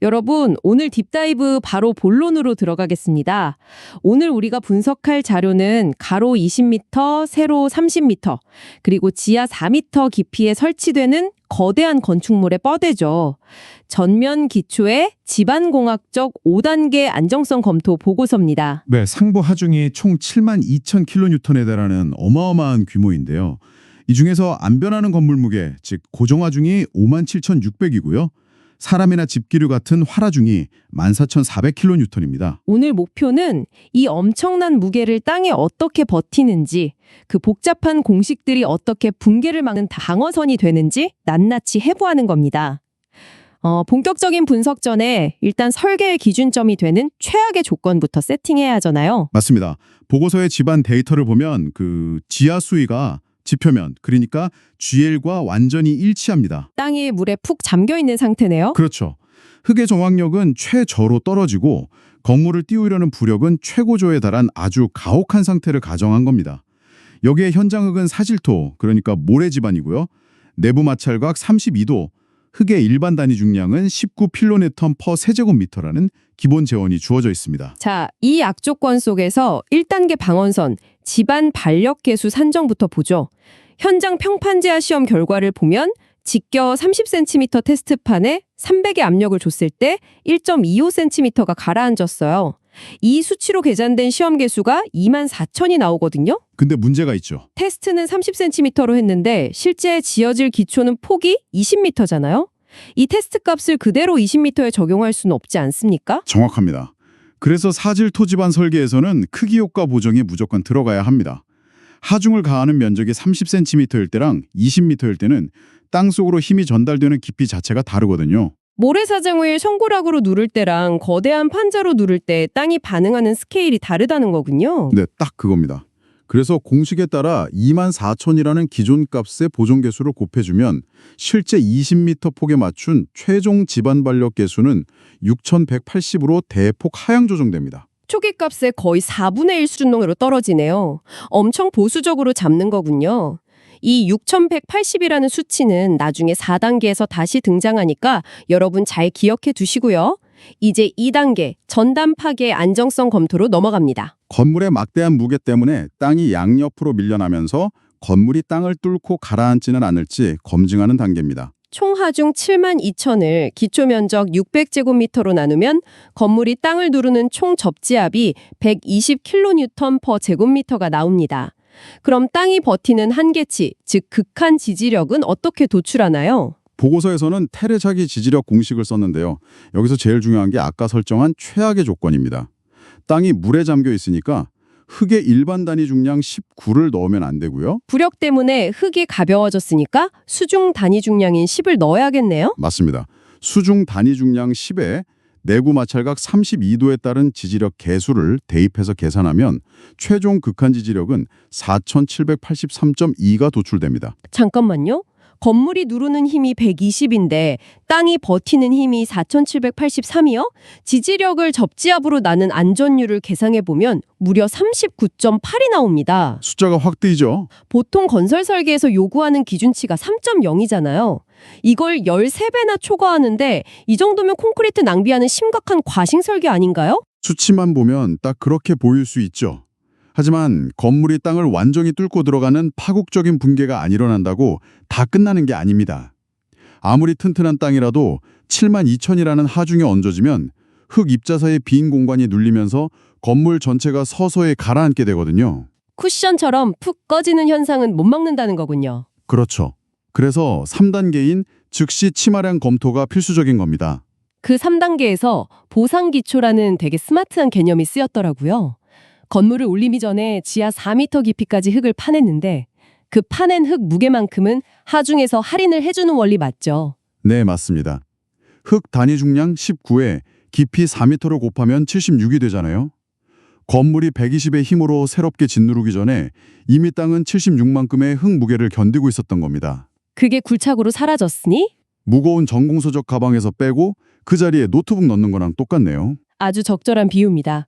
여러분, 오늘 딥다이브 바로 본론으로 들어가겠습니다. 오늘 우리가 분석할 자료는 가로 20m, 세로 30m, 그리고 지하 4m 깊이에 설치되는 거대한 건축물의 뻗대죠. 전면 기초의 지반공학적 5단계 안정성 검토 보고서입니다. 네, 상부 하중이 총 72,000kN에 달하는 어마어마한 규모인데요. 이 중에서 안 변하는 건물 무게, 즉 고정하중이 57,600이고요. 사람이나 집기류 같은 활하중이 14,400kN입니다. 오늘 목표는 이 엄청난 무게를 땅에 어떻게 버티는지, 그 복잡한 공식들이 어떻게 붕괴를 막는 방어선이 되는지 낱낱이 해부하는 겁니다. 본격적인 분석 전에 일단 설계의 기준점이 되는 최악의 조건부터 세팅해야 하잖아요. 맞습니다. 보고서의 집안 데이터를 보면 지하 수위가 지표면, 그러니까 GL과 완전히 일치합니다. 땅이 물에 푹 잠겨있는 상태네요. 그렇죠. 흙의 정확력은 최저로 떨어지고 건물을 띄우려는 부력은 최고조에 달한 아주 가혹한 상태를 가정한 겁니다. 여기에 현장 흙은 사질토, 그러니까 모래 지반이고요. 내부 마찰각 32도, 흙의 일반 단위 중량은 19kN/per 세제곱미터라는 기본 재원이 주어져 있습니다. 자, 이 악조건 속에서 1단계 방언선, 집안 반력 계수 산정부터 보죠. 현장 평판제하 시험 결과를 보면 직겨 30cm 테스트판에 300의 압력을 줬을 때 1.25cm가 가라앉았어요. 이 수치로 계산된 시험 개수가 24,000이 나오거든요. 근데 문제가 있죠. 테스트는 30cm로 했는데 실제 지어질 기초는 폭이 20m잖아요. 이 테스트 값을 그대로 20m에 적용할 수는 없지 않습니까? 정확합니다. 그래서 사질 토지반 설계에서는 크기 효과 보정이 무조건 들어가야 합니다. 하중을 가하는 면적이 30cm일 때랑 20m일 때는 땅속으로 힘이 전달되는 깊이 자체가 다르거든요. 모래사장을 손가락으로 누를 때랑 거대한 판자로 누를 때 땅이 반응하는 스케일이 다르다는 거군요. 네, 딱 그겁니다. 그래서 공식에 따라 24,000이라는 기존 값의 보존 개수를 곱해주면 실제 20m 폭에 맞춘 최종 지반 반력 개수는 6,180으로 대폭 하향 조정됩니다. 초기 값의 거의 4분의 1 수준으로 떨어지네요. 엄청 보수적으로 잡는 거군요. 이 6,180이라는 수치는 나중에 4단계에서 다시 등장하니까 여러분 잘 기억해 두시고요. 이제 2단계 전담 파괴 안정성 검토로 넘어갑니다. 건물의 막대한 무게 때문에 땅이 양옆으로 밀려나면서 건물이 땅을 뚫고 가라앉지는 않을지 검증하는 단계입니다. 총 하중 72,000을 기초 면적 600제곱미터로 나누면 건물이 땅을 누르는 총 접지압이 120kN/per 제곱미터가 나옵니다. 그럼 땅이 버티는 한계치, 즉 극한 지지력은 어떻게 도출하나요? 보고서에서는 테레자기 지지력 공식을 썼는데요. 여기서 제일 중요한 게 아까 설정한 최악의 조건입니다. 땅이 물에 잠겨 있으니까 흙의 일반 단위 중량 19를 넣으면 안 되고요. 부력 때문에 흙이 가벼워졌으니까 수중 단위 중량인 10을 넣어야겠네요? 맞습니다. 수중 단위 중량 10에 내구 마찰각 32도에 따른 지지력 계수를 대입해서 계산하면 최종 극한 지지력은 4,783.2가 도출됩니다. 잠깐만요. 건물이 누르는 힘이 120인데 땅이 버티는 힘이 4,783이요? 지지력을 접지압으로 나눈 안전율을 계산해보면 무려 39.8이 나옵니다. 숫자가 확 뜨이죠? 보통 건설 설계에서 요구하는 기준치가 3.0이잖아요. 이걸 13배나 초과하는데 이 정도면 콘크리트 낭비하는 심각한 과잉 설계 아닌가요? 수치만 보면 딱 그렇게 보일 수 있죠. 하지만 건물이 땅을 완전히 뚫고 들어가는 파국적인 붕괴가 안 일어난다고 다 끝나는 게 아닙니다. 아무리 튼튼한 땅이라도 72,000이라는 하중에 얹어지면 흙 입자 사이의 빈 공간이 눌리면서 건물 전체가 서서히 가라앉게 되거든요. 쿠션처럼 푹 꺼지는 현상은 못 막는다는 거군요. 그렇죠. 그래서 3단계인 즉시 치마량 검토가 필수적인 겁니다. 그 3단계에서 보상기초라는 되게 스마트한 개념이 쓰였더라고요. 건물을 올리기 전에 지하 4m 깊이까지 흙을 파냈는데 그 파낸 흙 무게만큼은 하중에서 할인을 해주는 원리 맞죠? 네, 맞습니다. 흙 단위 중량 19에 깊이 4m로 곱하면 76이 되잖아요. 건물이 120의 힘으로 새롭게 짓누르기 전에 이미 땅은 76만큼의 흙 무게를 견디고 있었던 겁니다. 그게 굴착으로 사라졌으니? 무거운 전공서적 가방에서 빼고 그 자리에 노트북 넣는 거랑 똑같네요. 아주 적절한 비유입니다.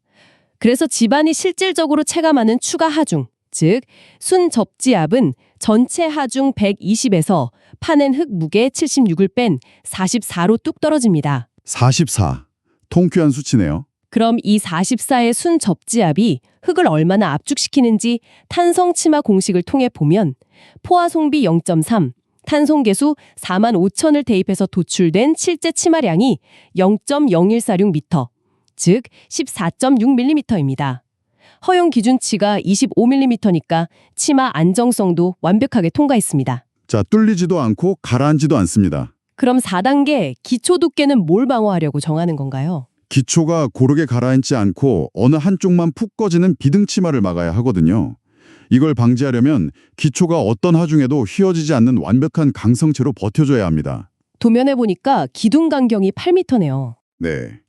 그래서 집안이 실질적으로 체감하는 추가 하중, 즉 순접지압은 전체 하중 120에서 파낸 흙 무게 76을 뺀 44로 뚝 떨어집니다. 44. 통쾌한 수치네요. 그럼 이 44의 순 접지압이 흙을 얼마나 압축시키는지 탄성 치마 공식을 통해 보면 포화송비 0.3, 탄송계수 45,000을 대입해서 도출된 실제 치마량이 0.0146m, 즉 14.6mm입니다. 허용 기준치가 25mm니까 치마 안정성도 완벽하게 통과했습니다. 자, 뚫리지도 않고 가라앉지도 않습니다. 그럼 4단계 기초 두께는 뭘 방어하려고 정하는 건가요? 기초가 고르게 가라앉지 않고 어느 한쪽만 푹 꺼지는 비등 치마를 막아야 하거든요. 이걸 방지하려면 기초가 어떤 하중에도 휘어지지 않는 완벽한 강성체로 버텨줘야 합니다. 도면에 보니까 기둥 간격이 8m네요. 네.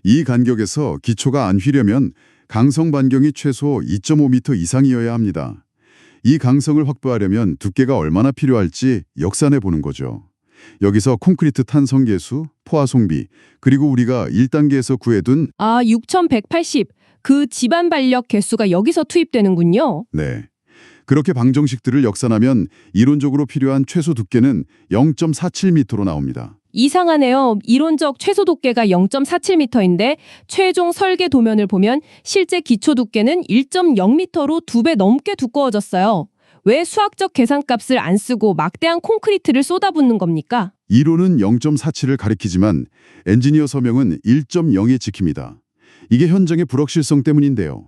이 간격에서 기초가 안 휘려면 강성 반경이 최소 2.5m 이상이어야 합니다. 이 강성을 확보하려면 두께가 얼마나 필요할지 역산해 보는 거죠. 여기서 콘크리트 탄성 계수, 포화송비, 그리고 우리가 1단계에서 구해둔 6,180. 그 집안 반력 개수가 여기서 투입되는군요. 네. 그렇게 방정식들을 역산하면 이론적으로 필요한 최소 두께는 0.47m로 나옵니다. 이상하네요. 이론적 최소 두께가 0.47m인데 최종 설계 도면을 보면 실제 기초 두께는 1.0m로 2배 넘게 두꺼워졌어요. 왜 수학적 계산값을 안 쓰고 막대한 콘크리트를 쏟아붓는 겁니까? 이론은 0.47을 가리키지만 엔지니어 서명은 1.0에 지킵니다. 이게 현장의 불확실성 때문인데요.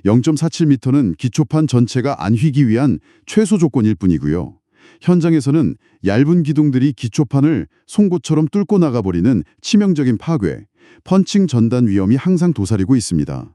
0.47m는 기초판 전체가 안 휘기 위한 최소 조건일 뿐이고요. 현장에서는 얇은 기둥들이 기초판을 송곳처럼 뚫고 나가버리는 치명적인 파괴, 펀칭 전단 위험이 항상 도사리고 있습니다.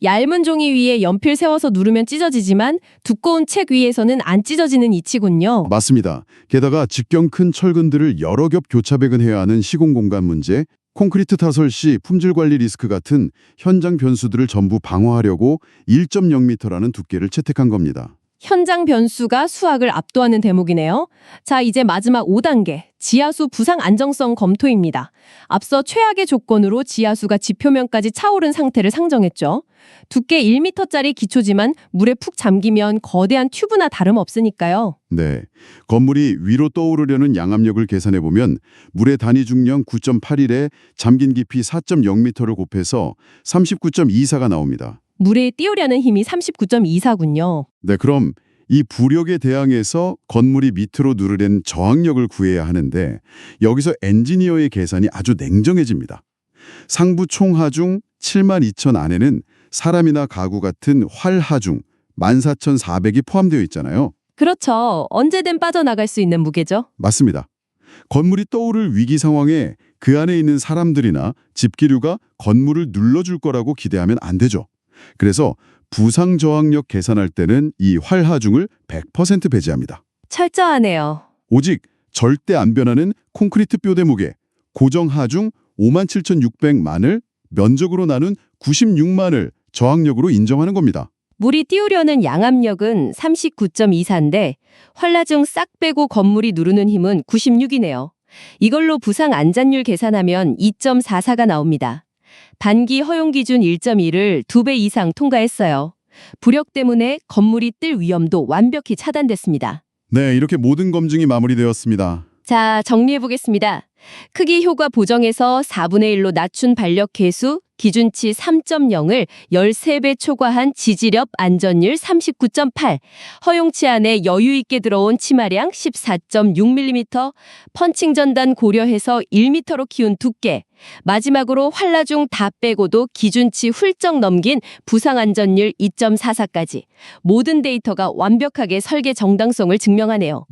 얇은 종이 위에 연필 세워서 누르면 찢어지지만 두꺼운 책 위에서는 안 찢어지는 이치군요. 맞습니다. 게다가 직경 큰 철근들을 여러 겹 교차 배근해야 하는 시공 공간 문제, 콘크리트 타설 시 품질 관리 리스크 같은 현장 변수들을 전부 방어하려고 1.0m라는 두께를 채택한 겁니다. 현장 변수가 수학을 압도하는 대목이네요. 자, 이제 마지막 5단계, 지하수 부상 안정성 검토입니다. 앞서 최악의 조건으로 지하수가 지표면까지 차오른 상태를 상정했죠. 두께 1m짜리 기초지만 물에 푹 잠기면 거대한 튜브나 다름없으니까요. 네, 건물이 위로 떠오르려는 양압력을 계산해보면 물의 단위 중량 9.81에 잠긴 깊이 4.0m를 곱해서 39.24가 나옵니다. 물에 띄우려는 힘이 39.24군요. 네, 그럼 이 부력에 대항해서 건물이 밑으로 누르는 저항력을 구해야 하는데 여기서 엔지니어의 계산이 아주 냉정해집니다. 상부 총하중 72,000 안에는 사람이나 가구 같은 활하중 14,400이 포함되어 있잖아요. 그렇죠. 언제든 빠져나갈 수 있는 무게죠. 맞습니다. 건물이 떠오를 위기 상황에 그 안에 있는 사람들이나 집기류가 건물을 눌러줄 거라고 기대하면 안 되죠. 그래서 부상 저항력 계산할 때는 이 활하중을 100% 배제합니다. 철저하네요. 오직 절대 안 변하는 콘크리트 뼈대 무게, 고정 하중 57,600만을 면적으로 나눈 96만을 저항력으로 인정하는 겁니다. 물이 띄우려는 양압력은 39.24인데 활라중 싹 빼고 건물이 누르는 힘은 96이네요. 이걸로 부상 안전율 계산하면 2.44가 나옵니다. 단기 허용 기준 1.1을 2배 이상 통과했어요. 부력 때문에 건물이 뜰 위험도 완벽히 차단됐습니다. 네, 이렇게 모든 검증이 마무리되었습니다. 자, 정리해보겠습니다. 크기 효과 보정에서 4분의 1로 낮춘 반력 계수, 기준치 3.0을 13배 초과한 지지력 안전율 39.8, 허용치 안에 여유 있게 들어온 치마량 14.6mm, 펀칭 전단 고려해서 1m로 키운 두께, 마지막으로 활라중 다 빼고도 기준치 훌쩍 넘긴 부상 안전율 2.44까지 모든 데이터가 완벽하게 설계 정당성을 증명하네요.